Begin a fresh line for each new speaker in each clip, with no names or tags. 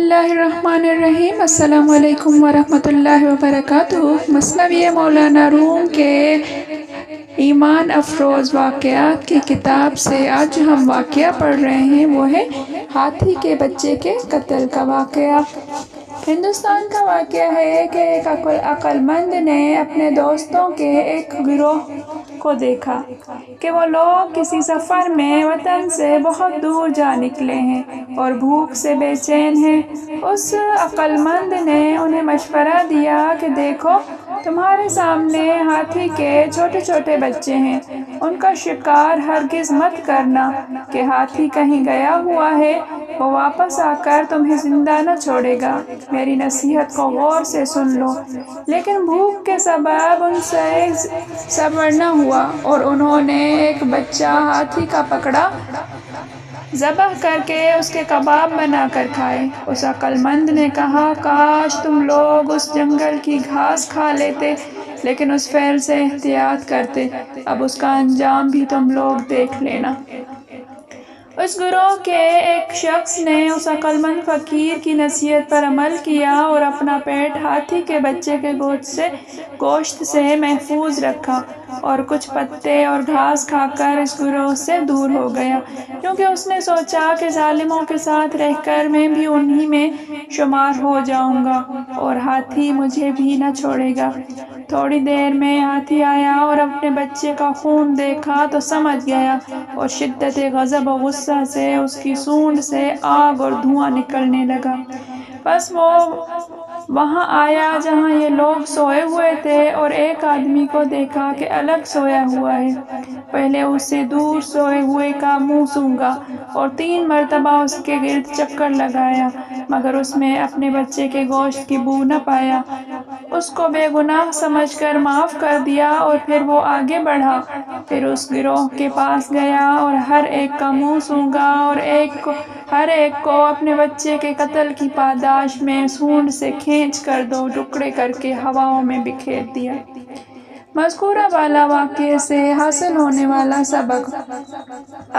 اللہ الرحمن الرحیم۔ السلام علیکم ورحمۃ اللہ وبرکاتہ۔ مثنوی مولانا روم کے ایمان افروز واقعات کی کتاب سے آج جو ہم واقعہ پڑھ رہے ہیں وہ ہے ہاتھی کے بچے کے قتل کا واقعہ۔ ہندوستان کا واقعہ ہے کہ ایک عقل مند نے اپنے دوستوں کے ایک گروہ کو دیکھا کہ وہ لوگ کسی سفر میں وطن سے بہت دور جا نکلے ہیں اور بھوک سے بے چین ہیں۔ اس عقل مند نے انہیں مشورہ دیا کہ دیکھو، تمہارے سامنے ہاتھی کے چھوٹے چھوٹے بچے ہیں، ان کا شکار ہرگز مت کرنا کہ ہاتھی کہیں گیا ہوا ہے، وہ واپس آ کر تمہیں زندہ نہ چھوڑے گا۔ میری نصیحت کو غور سے سن لو۔ لیکن بھوک کے سبب ان سے صبر نہ ہوا اور انہوں نے ایک بچہ ہاتھی کا پکڑا، ذبح کر کے اس کے کباب بنا کر کھائے۔ اس عقل مند نے کہا، کاش تم لوگ اس جنگل کی گھاس کھا لیتے، لیکن اس پھیل سے احتیاط کرتے۔ اب اس کا انجام بھی تم لوگ دیکھ لینا۔ اس گروہ کے ایک شخص نے اس عقل مند فقیر کی نصیحت پر عمل کیا اور اپنا پیٹ ہاتھی کے بچے کے گوشت سے محفوظ رکھا اور کچھ پتے اور گھاس کھا کر اس گروہ سے دور ہو گیا، کیونکہ اس نے سوچا کہ ظالموں کے ساتھ رہ کر میں بھی انہی میں شمار ہو جاؤں گا اور ہاتھی مجھے بھی نہ چھوڑے گا۔ تھوڑی دیر میں ہاتھی آیا اور اپنے بچے کا خون دیکھا تو سمجھ گیا اور شدت غضب و غصہ سے اس کی سونڈ سے آگ اور دھواں نکلنے لگا۔ بس وہ وہاں آیا جہاں یہ لوگ سوئے ہوئے تھے اور ایک آدمی کو دیکھا کہ الگ سویا ہوا ہے۔ پہلے اسے دور سوئے ہوئے کا منہ سونگھا اور 3 مرتبہ اس کے گرد چکر لگایا، مگر اس میں اپنے بچے کے گوشت کی بو نہ پایا۔ اس کو بے گناہ سمجھ کر معاف کر دیا اور پھر وہ آگے بڑھا۔ پھر اس گروہ کے پاس گیا اور ہر ایک کا منہ سونگھا اور ہر ایک کو اپنے بچے کے قتل کی پاداش میں سونڈ سے کھینچ کر 2 ٹکڑے کر کے ہواؤں میں بکھیر دیا۔ مذکورہ بالا واقعے سے حاصل ہونے والا سبق۔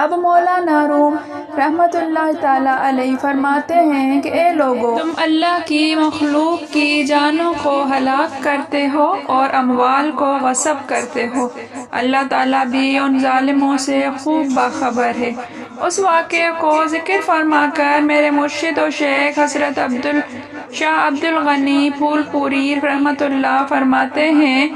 اب مولانا روم رحمۃ اللہ تعالیٰ علیہ فرماتے ہیں کہ اے لوگو، تم اللہ کی مخلوق کی جانوں کو ہلاک کرتے ہو اور اموال کو غصب کرتے ہو۔ اللہ تعالیٰ بھی ان ظالموں سے خوب باخبر ہے۔ اس واقعے کو ذکر فرما کر میرے مرشد و شیخ حضرت شاہ عبد الغنی پھول پوری رحمۃ اللہ فرماتے ہیں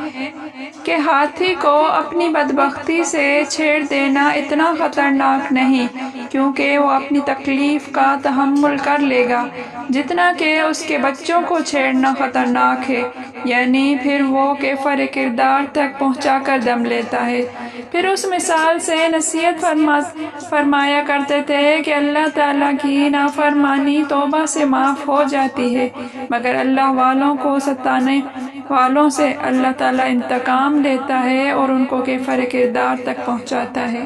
کہ ہاتھی کو اپنی بدبختی سے چھیڑ دینا اتنا خطرناک نہیں، کیونکہ وہ اپنی تکلیف کا تحمل کر لے گا جتنا کہ اس کے بچوں کو چھیڑنا خطرناک ہے، یعنی پھر وہ کیفر کردار تک پہنچا کر دم لیتا ہے۔ پھر اس مثال سے نصیحت فرمایا کرتے تھے کہ اللہ تعالیٰ کی نافرمانی توبہ سے معاف ہو جاتی ہے، مگر اللہ والوں کو ستانے والوں سے اللہ تعالیٰ انتقام لیتا ہے اور ان کو کیفر کردار تک پہنچاتا ہے۔